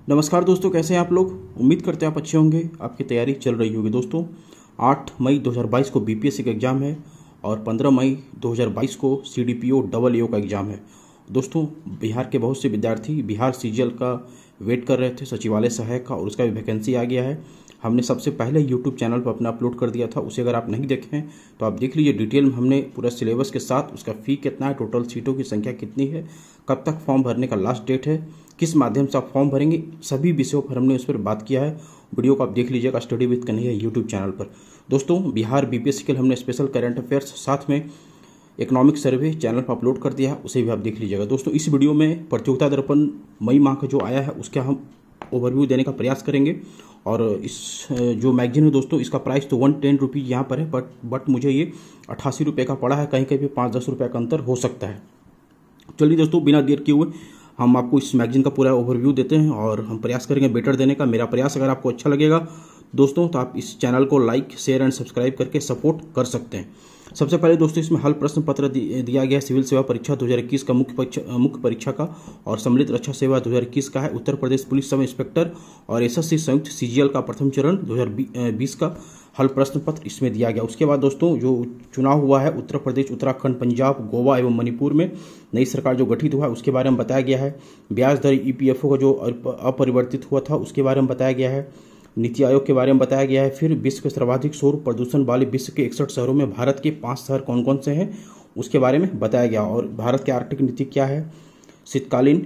नमस्कार दोस्तों, कैसे हैं आप लोग। उम्मीद करते हैं आप अच्छे होंगे। आपकी तैयारी चल रही होगी। दोस्तों 8 मई 2022 को बीपीएससी का एग्ज़ाम है और 15 मई 2022 को सीडीपीओ डबल एओ का एग्ज़ाम है। दोस्तों बिहार के बहुत से विद्यार्थी बिहार सीजीएल का वेट कर रहे थे, सचिवालय सहायक का, और उसका भी वैकेंसी आ गया है। हमने सबसे पहले यूट्यूब चैनल पर अपना अपलोड कर दिया था, उसे अगर आप नहीं देखें तो आप देख लीजिए। डिटेल में हमने पूरा सिलेबस के साथ उसका फ़ी कितना है, टोटल सीटों की संख्या कितनी है, कब तक फॉर्म भरने का लास्ट डेट है, किस माध्यम से आप फॉर्म भरेंगे, सभी विषयों पर हमने उस पर बात किया है। वीडियो को आप देख लीजिएगा study with Kanhaiya YouTube channel पर। दोस्तों बिहार बीपीएससी के लिए हमने स्पेशल करंट अफेयर्स साथ में इकोनॉमिक सर्वे चैनल पर अपलोड कर दिया है, उसे भी आप देख लीजिएगा। दोस्तों इस वीडियो में प्रतियोगिता दर्पण मई माह का जो आया है उसका हम ओवरव्यू देने का प्रयास करेंगे। और इस जो मैगजीन है दोस्तों, इसका प्राइस तो 110 रुपीज़ यहाँ पर है, बट मुझे ये 88 रुपये का पड़ा है। कहीं कहीं पे 5-10 रुपये का अंतर हो सकता है। चलिए दोस्तों, बिना देर किए हुए हम आपको इस मैगजीन का पूरा ओवरव्यू देते हैं और हम प्रयास करेंगे बेटर देने का। मेरा प्रयास अगर आपको अच्छा लगेगा दोस्तों तो आप इस चैनल को लाइक, शेयर एंड सब्सक्राइब करके सपोर्ट कर सकते हैं। सबसे पहले दोस्तों इसमें हल प्रश्न पत्र दिया गया है। सिविल सेवा परीक्षा 2021 का मुख्य परीक्षा का और सम्मिलित रक्षा सेवा 2021 का है। Uttar Pradesh police sub inspector और एसएससी संयुक्त सीजीएल का प्रथम चरण 2020 का हल प्रश्न पत्र इसमें दिया गया। उसके बाद दोस्तों जो चुनाव हुआ है उत्तर प्रदेश, उत्तराखंड, पंजाब, गोवा एवं मणिपुर में नई सरकार जो गठित हुआ है उसके बारे में बताया गया है। ब्याज दर ईपीएफओ का जो अपरिवर्तित हुआ था उसके बारे में बताया गया है। नीति आयोग के बारे में बताया गया है। फिर विश्व के सर्वाधिक शोर प्रदूषण वाले विश्व के 61 शहरों में भारत के 5 शहर कौन कौन से हैं उसके बारे में बताया गया। और भारत की आर्कटिक नीति क्या है। शीतकालीन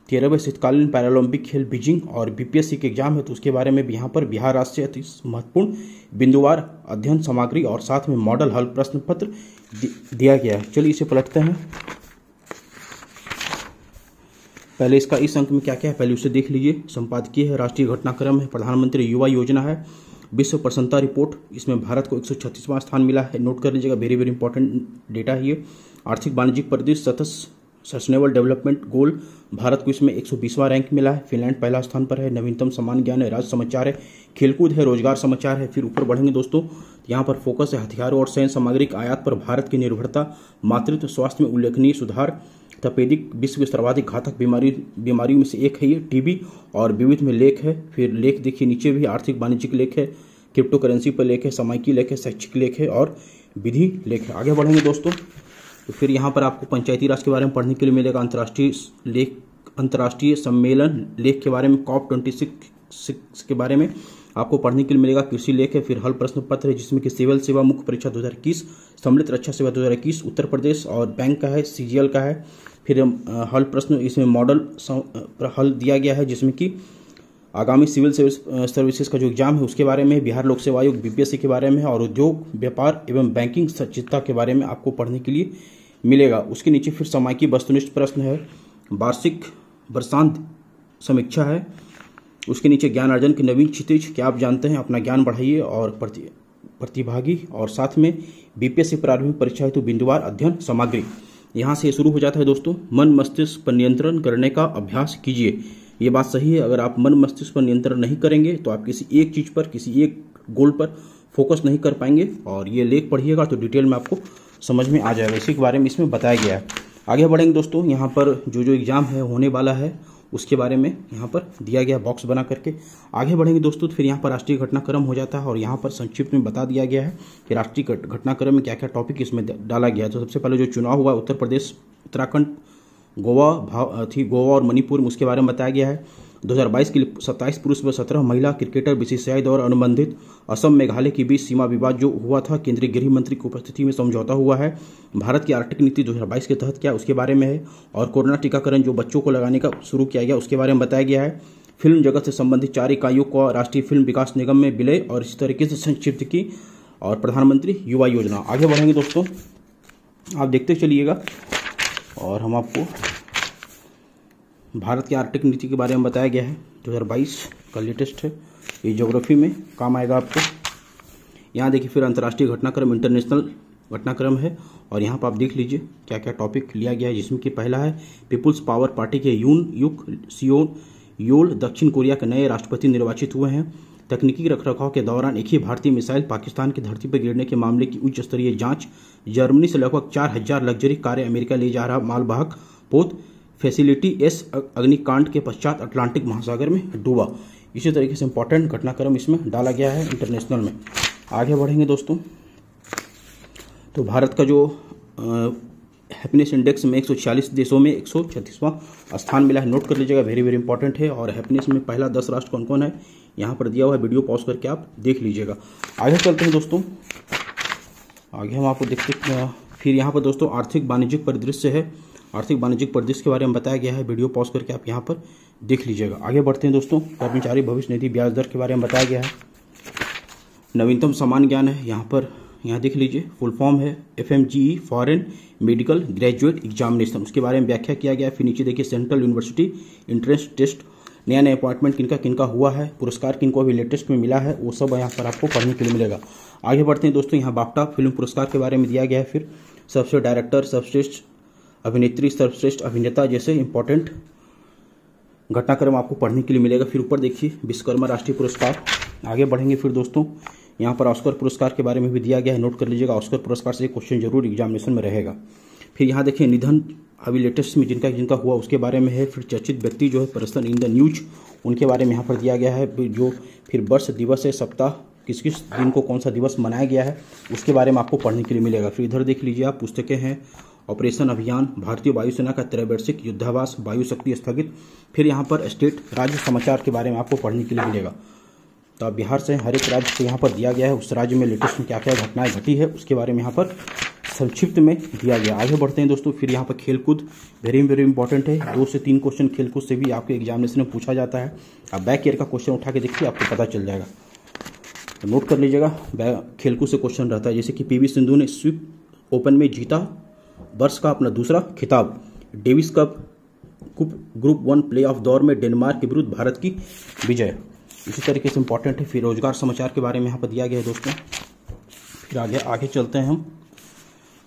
13वें शीतकालीन पैरालंपिक खेल बीजिंग और बीपीएससी के एग्जाम है तो उसके बारे में भी यहाँ पर बिहार राष्ट्र से अति महत्वपूर्ण बिंदुवार अध्ययन सामग्री और साथ में मॉडल हल प्रश्न पत्र दिया गया है। चलिए इसे पलटते हैं। पहले इसका इस अंक में क्या क्या है पहले उसे देख लीजिए। संपादकीय है, राष्ट्रीय घटनाक्रम है, प्रधानमंत्री युवा योजना है, विश्व प्रसन्नता रिपोर्ट, इसमें भारत को 136वां स्थान मिला है। नोट कर लीजिएगा, वेरी वेरी इंपॉर्टेंट डेटा है ये। आर्थिक वाणिज्यिक परिदृश्य सस्टेनेबल डेवलपमेंट गोल, भारत को इसमें 120वां रैंक मिला है। फिनलैंड पहला स्थान पर है। नवीनतम सामान्य ज्ञान है, राज्य समाचार है, खेलकूद है, रोजगार समाचार है। फिर ऊपर बढ़ेंगे दोस्तों, यहाँ पर फोकस है हथियारों और सैन्य सामग्री के आयात पर भारत की निर्भरता, मातृत्व स्वास्थ्य में उल्लेखनीय सुधार, तपेदिक विश्व की सर्वाधिक घातक बीमारियों में से एक है ये टीबी, और विविध में लेख है। फिर लेख देखिए नीचे भी आर्थिक वाणिज्यिक लेख है, क्रिप्टो करेंसी पर लेख है, सामयिकी लेख है, शैक्षिक लेख है और विधि लेख है। आगे बढ़ेंगे दोस्तों तो फिर यहाँ पर आपको पंचायती राज के बारे में पढ़ने के लिए मिलेगा। अंतर्राष्ट्रीय सम्मेलन लेख के बारे में, COP 26 के बारे में आपको पढ़ने के लिए मिलेगा। कृषि लेख है। फिर हल प्रश्न पत्र है जिसमें कि सिविल सेवा मुख्य परीक्षा 2021, सम्मिलित रक्षा सेवा 2021 उत्तर प्रदेश और बैंक का है, सीजीएल का है। फिर हल प्रश्न इसमें मॉडल हल दिया गया है जिसमें कि आगामी सिविल सर्विसेज का जो एग्जाम है उसके बारे में, बिहार लोक सेवा आयोग बीपीएससी के बारे में है और उद्योग व्यापार एवं बैंकिंग सचिवता के बारे में आपको पढ़ने के लिए मिलेगा। उसके नीचे फिर सामयिकी वस्तुनिष्ठ प्रश्न है, वार्षिक वर्षांत समीक्षा है। उसके नीचे ज्ञान अर्जन की नवीन क्षितिज, क्या आप जानते हैं, अपना ज्ञान बढ़ाइए और प्रतिभागी, और साथ में बीपीएससी प्रारंभिक परीक्षा हेतु बिंदुवार अध्ययन सामग्री। यहाँ से शुरू हो जाता है दोस्तों। मन मस्तिष्क पर नियंत्रण करने का अभ्यास कीजिए। ये बात सही है, अगर आप मन मस्तिष्क पर नियंत्रण नहीं करेंगे तो आप किसी एक चीज़ पर, किसी एक गोल पर फोकस नहीं कर पाएंगे। और ये लेख पढ़िएगा तो डिटेल में आपको समझ में आ जाएगा। इसी के बारे में इसमें बताया गया है। आगे बढ़ेंगे दोस्तों, यहाँ पर जो जो एग्जाम है होने वाला है उसके बारे में यहाँ पर दिया गया बॉक्स बना करके। आगे बढ़ेंगे दोस्तों तो फिर यहाँ पर राष्ट्रीय घटनाक्रम हो जाता है और यहाँ पर संक्षिप्त में बता दिया गया है कि राष्ट्रीय घटनाक्रम में क्या क्या टॉपिक इसमें डाला गया है। तो सबसे पहले जो चुनाव हुआ उत्तर प्रदेश, उत्तराखंड, गोवा और मणिपुर में, उसके बारे में बताया गया है। 2022 के लिए 27 पुरुष व 17 महिला क्रिकेटर बीसीसीआई द्वारा अनुबंधित असम मेघालय के बीच सीमा विवाद जो हुआ था केंद्रीय गृह मंत्री की उपस्थिति में समझौता हुआ है। भारत की आर्कटिक नीति 2022 के तहत क्या उसके बारे में है। और कोरोना टीकाकरण जो बच्चों को लगाने का शुरू किया गया उसके बारे में बताया गया है। फिल्म जगत से संबंधित 4 इकाइयों को राष्ट्रीय फिल्म विकास निगम में विलय और इसी तरीके से संक्षिप्त की, और प्रधानमंत्री युवा योजना। आगे बढ़ेंगे दोस्तों, आप देखते चलिएगा और हम आपको भारत की आर्कटिक नीति के बारे में बताया गया है। 2022 का लेटेस्ट है, ये ज्योग्राफी में काम आएगा आपको। यहाँ देखिए फिर अंतर्राष्ट्रीय घटनाक्रम, इंटरनेशनल घटनाक्रम है और यहाँ पर आप देख लीजिए क्या क्या टॉपिक लिया गया है, जिसमें कि पहला है पीपुल्स पावर पार्टी के यून युक सियोन योल दक्षिण कोरिया के नए राष्ट्रपति निर्वाचित हुए हैं। तकनीकी रखरखाव के दौरान एक ही भारतीय मिसाइल पाकिस्तान की धरती पर गिरने के मामले की उच्च स्तरीय जांच। जर्मनी से लगभग 4000 लग्जरी कारें अमेरिका ले जा रहा मालवाहक पोत। फैसिलिटी एस अग्निकांड के पश्चात अटलांटिक महासागर में डूबा। इसी तरीके से इंपॉर्टेंट घटनाक्रम इसमें डाला गया है इंटरनेशनल में। आगे बढ़ेंगे दोस्तों, तो भारत का जो हैप्पीनेस इंडेक्स में 146 देशों में 136वां स्थान मिला है। नोट कर लीजिएगा, वेरी वेरी इंपॉर्टेंट है। और हैप्पीनेस में पहला 10 राष्ट्र कौन कौन है यहाँ पर दिया हुआ है, वीडियो पॉज करके आप देख लीजिएगा। आगे चलते हैं दोस्तों, आगे हम आपको देखते फिर यहाँ पर दोस्तों आर्थिक वाणिज्यिक परिदृश्य है। आर्थिक वाणिज्यिक परिदृश्य के बारे में बताया गया है, वीडियो पॉज करके आप यहाँ पर देख लीजिएगा। आगे बढ़ते हैं दोस्तों, कर्मचारी भविष्य निधि ब्याज दर के बारे में बताया गया है। नवीनतम सामान्य ज्ञान है यहाँ देख लीजिए, फुल फॉर्म है FMGE foreign medical graduate examination, उसके बारे में व्याख्या किया गया है। फिर नीचे देखिए सेंट्रल यूनिवर्सिटी इंट्रेंस टेस्ट, नया नया अपॉइंटमेंट किनका किनका हुआ है, पुरस्कार किनको अभी लेटेस्ट में मिला है, वो सब यहाँ पर आपको पढ़ने के लिए मिलेगा। आगे बढ़ते हैं दोस्तों, यहाँ बाफ्टा फिल्म पुरस्कार के बारे में दिया गया है। फिर सर्वश्रेष्ठ डायरेक्टर, सर्वश्रेष्ठ अभिनेत्री, सर्वश्रेष्ठ अभिनेता जैसे इंपॉर्टेंट घटनाक्रम आपको पढ़ने के लिए मिलेगा। फिर ऊपर देखिए विश्वकर्मा राष्ट्रीय पुरस्कार। आगे बढ़ेंगे फिर दोस्तों, यहाँ पर ऑस्कर पुरस्कार के बारे में भी दिया गया है, नोट कर लीजिएगा। ऑस्कर पुरस्कार से क्वेश्चन जरूर एग्जामिनेशन में रहेगा। फिर यहाँ देखिए निधन अभी लेटेस्ट में जिनका हुआ उसके बारे में है। फिर चर्चित व्यक्ति जो है पर्सन इन द न्यूज, उनके बारे में यहाँ पर दिया गया है। जो फिर वर्ष दिवस है, सप्ताह किस किस दिन को कौन सा दिवस मनाया गया है, उसके बारे में आपको पढ़ने के लिए मिलेगा। फिर इधर देख लीजिए आप, पुस्तकें हैं ऑपरेशन अभियान, भारतीय वायुसेना का त्रैवार्षिक युद्धाभ्यास, वायु शक्ति स्थगित। फिर यहाँ पर स्टेट राज्य समाचार के बारे में आपको पढ़ने के लिए मिलेगा। तो बिहार से हर एक राज्य को यहाँ पर दिया गया है, उस राज्य में लेटेस्ट में क्या क्या घटनाएं घटी है उसके बारे में यहाँ पर संक्षिप्त में दिया गया। आगे बढ़ते हैं दोस्तों, फिर यहाँ पर खेलकूद वेरी वेरी इंपॉर्टेंट है। 2 से 3 क्वेश्चन खेलकूद से भी आपके एग्जामिनेशन में पूछा जाता है। आप बैक ईयर का क्वेश्चन उठा के देखिए, आपको पता चल जाएगा। तो नोट कर लीजिएगा, खेलकूद से क्वेश्चन रहता है। जैसे कि PV सिंधु ने स्वीप ओपन में जीता वर्ष का अपना दूसरा खिताब। Davis cup group 1 play of दौर में डेनमार्क के विरुद्ध भारत की विजय। इसी तरीके से इंपॉर्टेंट है। फिर रोजगार समाचार के बारे में यहाँ पर दिया गया है दोस्तों। फिर आगे चलते हैं हम।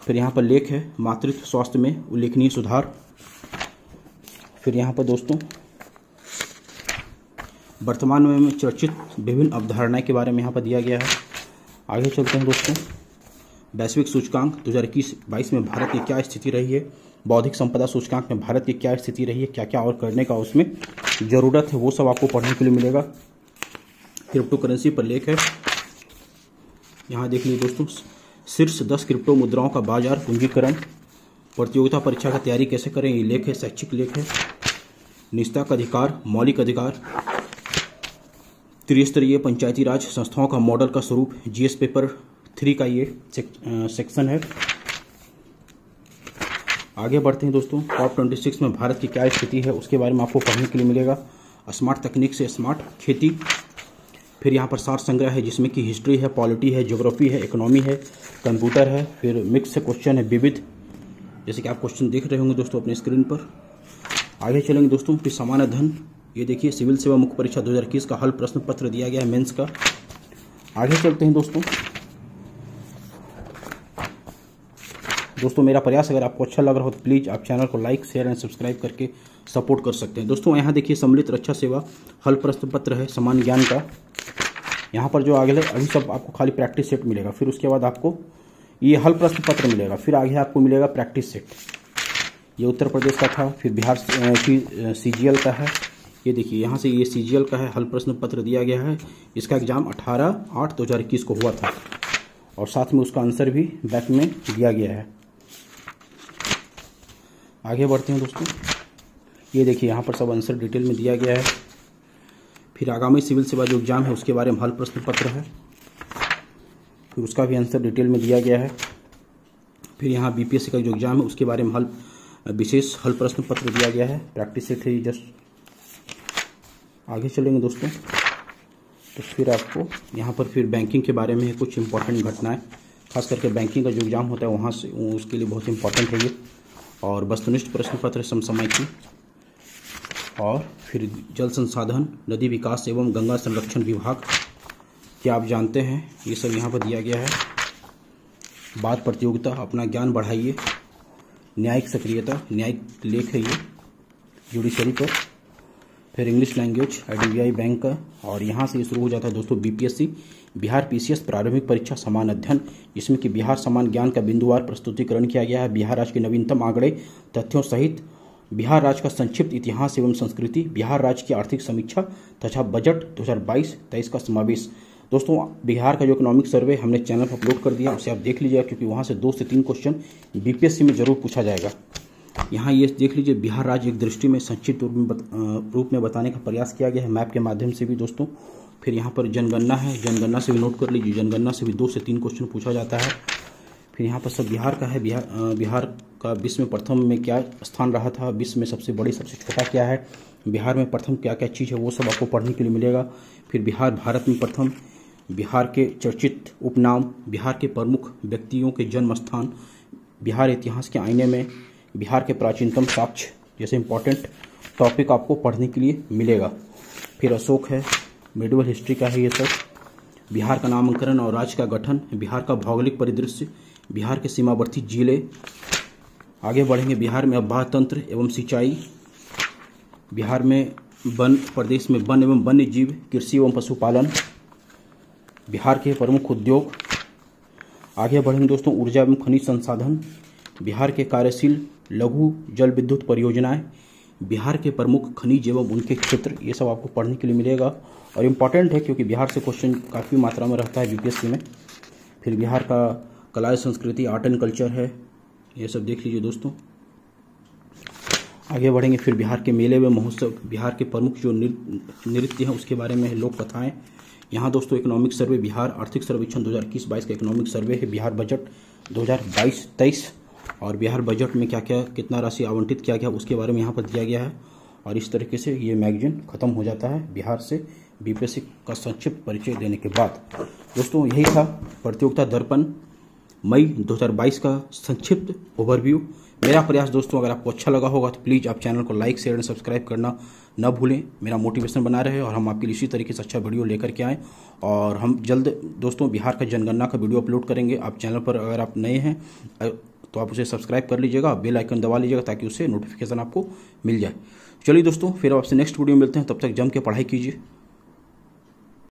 फिर यहाँ पर लेख है मातृत्व स्वास्थ्य में उल्लेखनीय सुधार। फिर यहाँ पर दोस्तों वर्तमान में चर्चित विभिन्न अवधारणाएं के बारे में यहाँ पर दिया गया है। आगे चलते हैं दोस्तों, वैश्विक सूचकांक 2021-22 में भारत की क्या स्थिति रही है, बौद्धिक संपदा सूचकांक में भारत की क्या स्थिति रही है, क्या क्या और करने का उसमें ज़रूरत है, वो सब आपको पढ़ने के लिए मिलेगा। क्रिप्टो करेंसी पर लेख है, यहाँ देख लीजिए दोस्तों, शीर्ष 10 क्रिप्टो मुद्राओं का बाजार पूंजीकरण, प्रतियोगिता परीक्षा का तैयारी कैसे करें, ये लेख है, शैक्षिक लेख है। निजता का अधिकार, मौलिक अधिकार, त्रिस्तरीय पंचायती राज संस्थाओं का मॉडल का स्वरूप, GS पेपर 3 का ये सेक्शन है। आगे बढ़ते हैं दोस्तों, COP26 में भारत की क्या स्थिति है उसके बारे में आपको पढ़ने के लिए मिलेगा। स्मार्ट तकनीक से स्मार्ट खेती। फिर यहाँ पर सार संग्रह है जिसमें कि हिस्ट्री है, पॉलिटी है, ज्योग्राफी है, इकोनॉमी है, कंप्यूटर है। फिर मिक्स से क्वेश्चन है विविध, जैसे कि आप क्वेश्चन देख रहे होंगे दोस्तों अपने स्क्रीन पर। आगे चलेंगे दोस्तों, फिर सामान्य धन, ये देखिए सिविल सेवा मुख्य परीक्षा 2021 का हल प्रश्न पत्र दिया गया है मेंस का। आगे चलते हैं दोस्तों मेरा प्रयास अगर आपको अच्छा लग रहा हो तो प्लीज़ आप चैनल को लाइक शेयर एंड सब्सक्राइब करके सपोर्ट कर सकते हैं। दोस्तों यहाँ देखिए सम्मिलित रक्षा सेवा हल प्रश्न पत्र है सामान्य ज्ञान का। यहाँ पर जो आगे अभी सब आपको खाली प्रैक्टिस सेट मिलेगा, फिर उसके बाद आपको ये हल प्रश्न पत्र मिलेगा, फिर आगे आपको मिलेगा प्रैक्टिस सेट। ये उत्तर प्रदेश का था, फिर बिहार की CGL का है। ये देखिए यहाँ से ये CGL का है, हल प्रश्न पत्र दिया गया है। इसका एग्जाम 18/8/2021 को हुआ था और साथ में उसका आंसर भी बैक में दिया गया है। आगे बढ़ते हैं दोस्तों, ये देखिए यहाँ पर सब आंसर डिटेल में दिया गया है। फिर आगामी सिविल सेवा जो एग्जाम है उसके बारे में हल प्रश्न पत्र है, फिर उसका भी आंसर डिटेल में दिया गया है। फिर यहाँ BPSC का जो एग्जाम है उसके बारे में विशेष हल प्रश्न पत्र दिया गया है, प्रैक्टिस सेट है जस्ट। आगे चलेंगे दोस्तों, तो फिर आपको यहाँ पर फिर बैंकिंग के बारे में कुछ इंपॉर्टेंट घटनाएं, खास करके बैंकिंग का जो एग्जाम होता है वहाँ से उसके लिए बहुत इंपॉर्टेंट है ये। और वस्तुनिष्ठ प्रश्न पत्र समसामयिकी, और फिर जल संसाधन, नदी विकास एवं गंगा संरक्षण विभाग क्या आप जानते हैं, ये सब यहाँ पर दिया गया है। बात प्रतियोगिता, अपना ज्ञान बढ़ाइए, न्यायिक सक्रियता, न्यायिक लेख है ये जुडिशरी पर। फिर इंग्लिश लैंग्वेज, IDBI बैंक का, और यहाँ से शुरू हो जाता है दोस्तों BPSC बिहार PCS प्रारंभिक परीक्षा समान अध्ययन, जिसमें कि बिहार समान ज्ञान का बिंदुवार प्रस्तुतिकरण किया गया है। बिहार राज्य के नवीनतम आंकड़े तथ्यों सहित बिहार राज्य का संक्षिप्त इतिहास एवं संस्कृति, बिहार राज्य की आर्थिक समीक्षा तथा बजट 2022-23 का समावेश। दोस्तों बिहार का जो इकोनॉमिक सर्वे हमने चैनल पर अपलोड कर दिया, उसे आप देख लीजिएगा क्योंकि वहाँ से 2 से 3 क्वेश्चन बीपीएससी में जरूर पूछा जाएगा। यहाँ ये देख लीजिए, बिहार राज्य एक दृष्टि में संक्षिप्त रूप में बताने का प्रयास किया गया है मैप के माध्यम से भी दोस्तों। फिर यहाँ पर जनगणना है, जनगणना से भी नोट कर लीजिए, जनगणना से भी 2 से 3 क्वेश्चन पूछा जाता है। फिर यहाँ पर सब बिहार का है, बिहार का विश्व में प्रथम में क्या स्थान रहा था, विश्व में सबसे बड़ी सबसे छोटा क्या है, बिहार में प्रथम क्या क्या चीज़ है, वो सब आपको पढ़ने के लिए मिलेगा। फिर बिहार भारत में प्रथम, बिहार के चर्चित उपनाम, बिहार के प्रमुख व्यक्तियों के जन्म स्थान, बिहार इतिहास के आईने में, बिहार के प्राचीनतम साक्ष्य जैसे इंपॉर्टेंट टॉपिक आपको पढ़ने के लिए मिलेगा। फिर अशोक है, मेडिवल हिस्ट्री का है ये सब, बिहार का नामकरण और राज्य का गठन, बिहार का भौगोलिक परिदृश्य, बिहार के सीमावर्ती जिले। आगे बढ़ेंगे, बिहार में अववाह तंत्र एवं सिंचाई, बिहार में प्रदेश में वन एवं वन्य जीव, कृषि एवं पशुपालन, बिहार के प्रमुख उद्योग। आगे बढ़ेंगे दोस्तों, ऊर्जा एवं खनिज संसाधन, बिहार के कार्यशील लघु जल विद्युत परियोजनाएं, बिहार के प्रमुख खनिज एवं उनके क्षेत्र, ये सब आपको पढ़ने के लिए मिलेगा और इम्पॉर्टेंट है क्योंकि बिहार से क्वेश्चन काफ़ी मात्रा में रहता है यूपीएससी में। फिर बिहार का कला संस्कृति, आर्ट एंड कल्चर है, ये सब देख लीजिए दोस्तों। आगे बढ़ेंगे, फिर बिहार के मेले व महोत्सव, बिहार के प्रमुख जो नृत्य हैं उसके बारे में लोक कथाएँ। यहाँ दोस्तों इकोनॉमिक सर्वे, बिहार आर्थिक सर्वेक्षण 2021-22 का इकोनॉमिक सर्वे है, बिहार बजट 2022-23 और बिहार बजट में क्या क्या कितना राशि आवंटित किया गया उसके बारे में यहाँ पर दिया गया है। और इस तरीके से ये मैगजीन खत्म हो जाता है बिहार से बीपीएससी का संक्षिप्त परिचय देने के बाद। दोस्तों यही था प्रतियोगिता दर्पण मई 2022 का संक्षिप्त ओवरव्यू। मेरा प्रयास दोस्तों अगर आपको अच्छा लगा होगा तो प्लीज़ आप चैनल को लाइक शेयर एंड सब्सक्राइब करना न भूलें, मेरा मोटिवेशन बना रहे और हम आपके लिए इसी तरीके से अच्छा वीडियो लेकर के आएँ। और हम जल्द दोस्तों बिहार का जनगणना का वीडियो अपलोड करेंगे। आप चैनल पर अगर आप नए हैं तो आप उसे सब्सक्राइब कर लीजिएगा, बेल आइकन दबा लीजिएगा ताकि उससे नोटिफिकेशन आपको मिल जाए। चलिए दोस्तों, फिर आपसे नेक्स्ट वीडियो मिलते हैं, तब तक जम के पढ़ाई कीजिए।